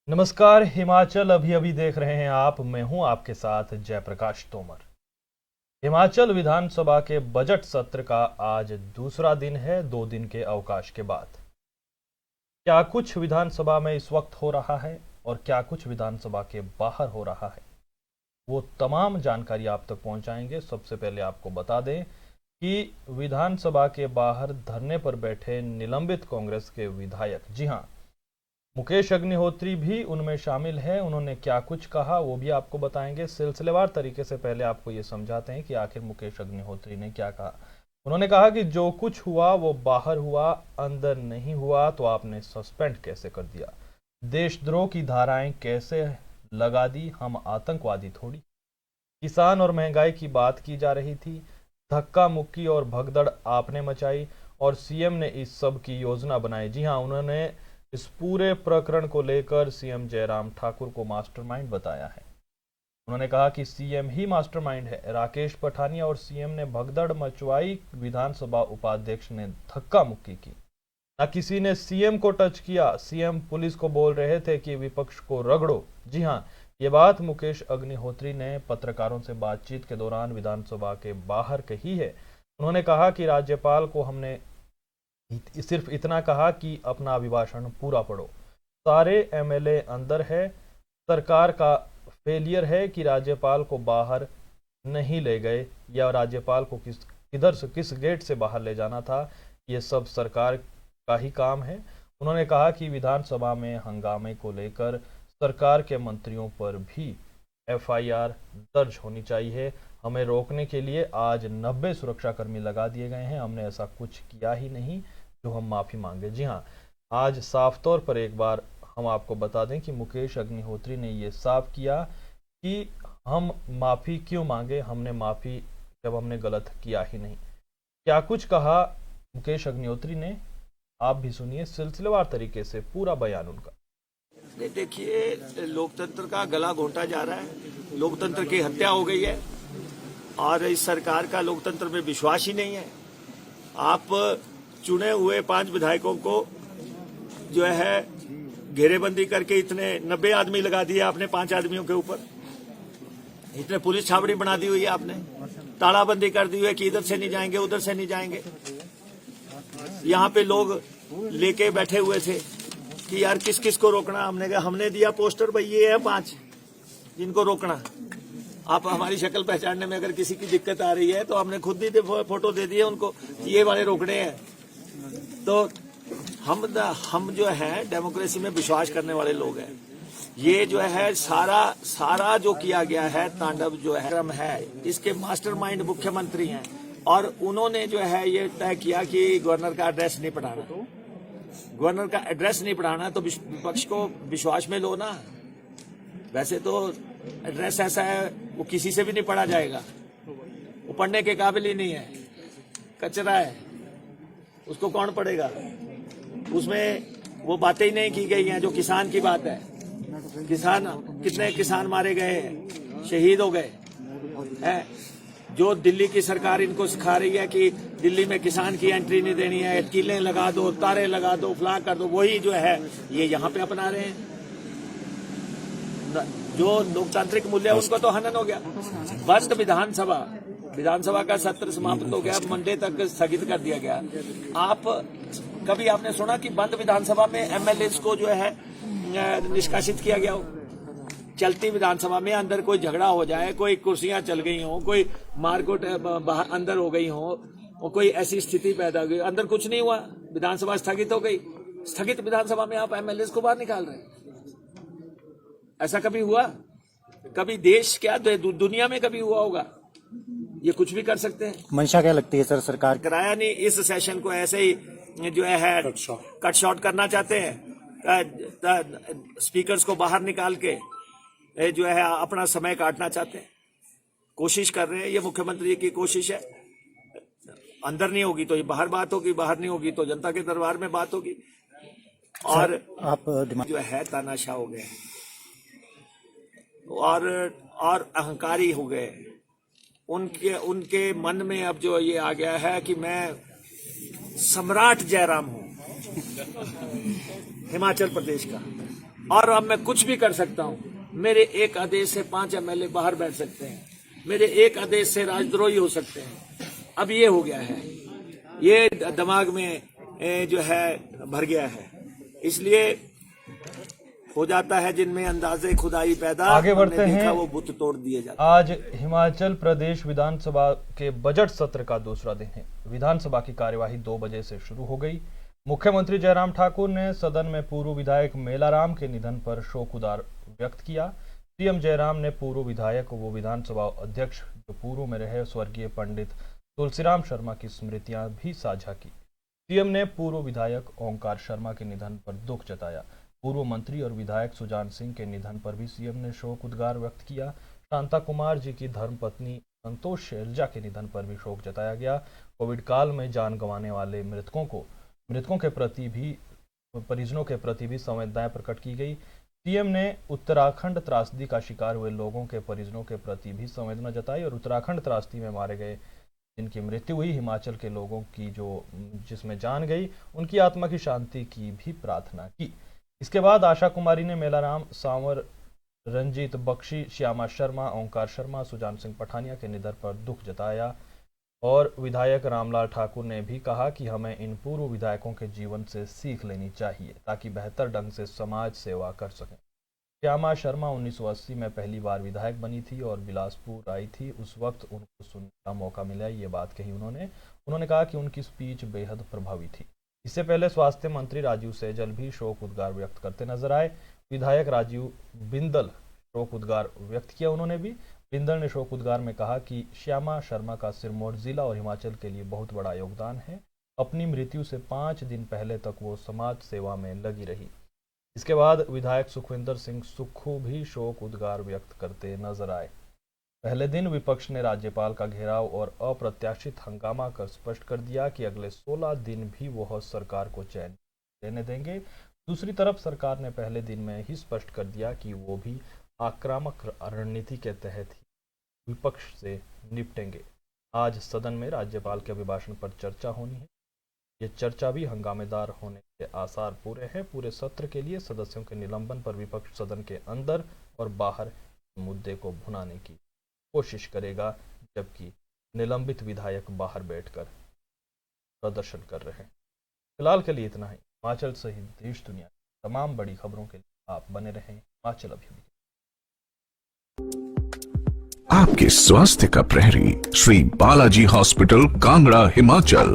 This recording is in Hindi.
नमस्कार। हिमाचल अभी अभी देख रहे हैं आप। मैं हूं आपके साथ जयप्रकाश तोमर। हिमाचल विधानसभा के बजट सत्र का आज दूसरा दिन है, 2 दिन के अवकाश के बाद। क्या कुछ विधानसभा में इस वक्त हो रहा है और क्या कुछ विधानसभा के बाहर हो रहा है, वो तमाम जानकारी आप तक पहुंचाएंगे। सबसे पहले आपको बता दें कि विधानसभा के बाहर धरने पर बैठे निलंबित कांग्रेस के विधायक, जी हां, मुकेश अग्निहोत्री भी उनमें शामिल है। उन्होंने क्या कुछ कहा वो भी आपको बताएंगे सिलसिलेवार तरीके से। पहले आपको ये समझाते हैं कि आखिर मुकेश अग्निहोत्री ने क्या कहा। उन्होंने कहा कि जो कुछ हुआ वो बाहर हुआ, अंदर नहीं हुआ तो आपने सस्पेंड कैसे कर दिया, देशद्रोह की धाराएं कैसे लगा दी, हम आतंकवादी थोड़ी। किसान और महंगाई की बात की जा रही थी, धक्का मुक्की और भगदड़ आपने मचाई और सीएम ने इस सब की योजना बनाई। जी हां, उन्होंने इस पूरे प्रकरण को लेकर सीएम जयराम ठाकुर को मास्टरमाइंड बताया है। उन्होंने कहा कि सीएम ही मास्टरमाइंड है। राकेश पठानिया और सीएम ने भगदड़ मचवाई, विधानसभा उपाध्यक्ष ने धक्का मुक्की की, न किसी ने सीएम को टच किया। सीएम पुलिस को बोल रहे थे कि विपक्ष को रगड़ो। जी हां, ये बात मुकेश अग्निहोत्री ने पत्रकारों से बातचीत के दौरान विधानसभा के बाहर कही है। उन्होंने कहा कि राज्यपाल को हमने सिर्फ इतना कहा कि अपना अभिभाषण पूरा पढ़ो। सारे एमएलए अंदर है। सरकार का फेलियर है कि राज्यपाल को बाहर नहीं ले गए, या राज्यपाल को किस गेट से बाहर ले जाना था, ये सब सरकार का ही काम है। उन्होंने कहा कि विधानसभा में हंगामे को लेकर सरकार के मंत्रियों पर भी एफआईआर दर्ज होनी चाहिए। हमें रोकने के लिए आज 90 सुरक्षाकर्मी लगा दिए गए हैं। हमने ऐसा कुछ किया ही नहीं जो हम माफी मांगे। जी हाँ, आज साफ तौर पर एक बार हम आपको बता दें कि मुकेश अग्निहोत्री ने ये साफ किया कि हम माफी क्यों मांगे, हमने माफी जब हमने गलत किया ही नहीं। क्या कुछ कहा मुकेश अग्निहोत्री ने, आप भी सुनिए सिलसिलेवार तरीके से पूरा बयान उनका। देखिए, लोकतंत्र का गला घोंटा जा रहा है, लोकतंत्र की हत्या हो गई है और इस सरकार का लोकतंत्र में विश्वास ही नहीं है। आप चुने हुए 5 विधायकों को जो है घेरेबंदी करके इतने 90 आदमी लगा दिए आपने 5 आदमियों के ऊपर। इतने पुलिस छावड़ी बना दी हुई है आपने, तालाबंदी कर दी हुई है कि इधर से नहीं जाएंगे उधर से नहीं जाएंगे। यहाँ पे लोग लेके बैठे हुए थे कि यार किस किस को रोकना। हमने दिया पोस्टर, भाई ये है 5 जिनको रोकना। आप हमारी शक्ल पहचानने में अगर किसी की दिक्कत आ रही है तो हमने खुद ही फोटो दे दिए उनको, ये वाले रोकने हैं। तो हम जो है डेमोक्रेसी में विश्वास करने वाले लोग हैं। ये जो है सारा जो किया गया है तांडव जो है क्रम है, इसके मास्टरमाइंड मुख्यमंत्री हैं और उन्होंने जो है ये तय किया कि गवर्नर का एड्रेस नहीं पढ़ाना। गवर्नर का एड्रेस नहीं पढ़ाना तो विपक्ष को विश्वास में लो ना। वैसे तो एड्रेस ऐसा है वो किसी से भी नहीं पढ़ा जाएगा, वो पढ़ने के काबिल ही नहीं है, कचरा है, उसको कौन पढ़ेगा। उसमें वो बातें ही नहीं की गई हैं जो किसान की बात है। कितने किसान मारे गए हैं, शहीद हो गए हैं। जो दिल्ली की सरकार इनको सिखा रही है कि दिल्ली में किसान की एंट्री नहीं देनी है, कीलें लगा दो, तारे लगा दो, फ्लैग कर दो, वही जो है ये यहाँ पे अपना रहे हैं। जो लोकतांत्रिक मूल्य है उसको तो हनन हो गया। बंद विधानसभा का सत्र समाप्त हो गया, मंडे तक स्थगित कर दिया गया। कभी आपने सुना कि बंद विधानसभा में एमएलए को जो है निष्कासित किया गया हो? चलती विधानसभा में अंदर कोई झगड़ा हो जाए, कोई कुर्सियां चल गई हो, कोई मारकुट बाहर अंदर हो गई हो, और कोई ऐसी स्थिति पैदा हो गई, अंदर कुछ नहीं हुआ, विधानसभा स्थगित हो गई। स्थगित विधानसभा में आप एमएलए को बाहर निकाल रहे हैं। ऐसा कभी हुआ? कभी देश क्या दुनिया में कभी हुआ होगा? ये कुछ भी कर सकते हैं। मंशा क्या लगती है सर सरकार? कराया नहीं, इस सेशन को ऐसे ही जो है कट शॉर्ट करना चाहते हैं। स्पीकर्स को बाहर निकाल के जो है अपना समय काटना चाहते हैं, कोशिश कर रहे हैं। ये मुख्यमंत्री की कोशिश है। अंदर नहीं होगी तो ये बाहर बात होगी, बाहर नहीं होगी तो जनता के दरबार में बात होगी। और आप जो है तानाशाह हो गए और अहंकारी हो गए। उनके मन में अब जो ये आ गया है कि मैं सम्राट जयराम हूं हिमाचल प्रदेश का। और अब मैं कुछ भी कर सकता हूं। मेरे एक आदेश से 5 एमएलए बाहर बैठ सकते हैं, मेरे एक आदेश से राजद्रोही हो सकते हैं। अब ये हो गया है, ये दिमाग में जो है भर गया है, इसलिए हो जाता है जिनमें अंदाजे खुदाई पैदा। आगे बढ़ते हैं, वो बुत तोड़ दिए जाते। आज हिमाचल प्रदेश विधानसभा के बजट सत्र का दूसरा दिन है। विधानसभा की कार्यवाही 2 बजे से शुरू हो गई। मुख्यमंत्री जयराम ठाकुर ने सदन में पूर्व विधायक मेलाराम के निधन पर शोक उदार व्यक्त किया। सीएम जयराम ने पूर्व विधायक व विधानसभा अध्यक्ष जो पूर्व में रहे स्वर्गीय पंडित तुलसीराम शर्मा की स्मृतियां भी साझा की। सीएम ने पूर्व विधायक ओंकार शर्मा के निधन पर दुख जताया। पूर्व मंत्री और विधायक सुजान सिंह के निधन पर भी सीएम ने शोक उद्गार व्यक्त किया। शांता कुमार जी की धर्मपत्नी संतोष शैलजा के निधन पर भी शोक जताया गया। कोविड काल में जान गंवाने वाले मृतकों के प्रति भी परिजनों के प्रति भी संवेदनाएं प्रकट की गई। सीएम ने उत्तराखंड त्रासदी का शिकार हुए लोगों के परिजनों के प्रति भी संवेदना जताई और उत्तराखंड त्रासदी में मारे गए जिनकी मृत्यु हुई, हिमाचल के लोगों की जिसमें जान गई, उनकी आत्मा की शांति की भी प्रार्थना की। इसके बाद आशा कुमारी ने मेलाराम, सांवर, रंजीत बख्शी, श्यामा शर्मा, ओंकार शर्मा, सुजान सिंह पठानिया के निधन पर दुख जताया और विधायक रामलाल ठाकुर ने भी कहा कि हमें इन पूर्व विधायकों के जीवन से सीख लेनी चाहिए ताकि बेहतर ढंग से समाज सेवा कर सकें। श्यामा शर्मा 1980 में पहली बार विधायक बनी थी और बिलासपुर आई थी। उस वक्त उनको सुनने का मौका मिला, ये बात कही उन्होंने कहा कि उनकी स्पीच बेहद प्रभावी थी। इससे पहले स्वास्थ्य मंत्री राजीव सैजल भी शोक उद्गार व्यक्त करते नजर आए। विधायक राजीव बिंदल शोक उद्गार व्यक्त किया। बिंदल ने शोक उद्गार में कहा कि श्यामा शर्मा का सिरमौर जिला और हिमाचल के लिए बहुत बड़ा योगदान है। अपनी मृत्यु से 5 दिन पहले तक वो समाज सेवा में लगी रही। इसके बाद विधायक सुखविंदर सिंह सुक्खू भी शोक उद्गार व्यक्त करते नजर आए। पहले दिन विपक्ष ने राज्यपाल का घेराव और अप्रत्याशित हंगामा कर स्पष्ट कर दिया कि अगले 16 दिन भी वह सरकार को चैन देने देंगे। दूसरी तरफ सरकार ने पहले दिन में ही स्पष्ट कर दिया कि वो भी आक्रामक रणनीति के तहत ही विपक्ष से निपटेंगे। आज सदन में राज्यपाल के अभिभाषण पर चर्चा होनी है। ये चर्चा भी हंगामेदार होने के आसार पूरे हैं। पूरे सत्र के लिए सदस्यों के निलंबन पर विपक्ष सदन के अंदर और बाहर मुद्दे को भुनाने की कोशिश करेगा, जबकि निलंबित विधायक बाहर बैठकर प्रदर्शन कर रहे हैं। फिलहाल के लिए इतना ही। हिमाचल सहित देश दुनिया की तमाम बड़ी खबरों के लिए आप बने रहें हिमाचल अभी। आपके स्वास्थ्य का प्रहरी श्री बालाजी हॉस्पिटल कांगड़ा हिमाचल।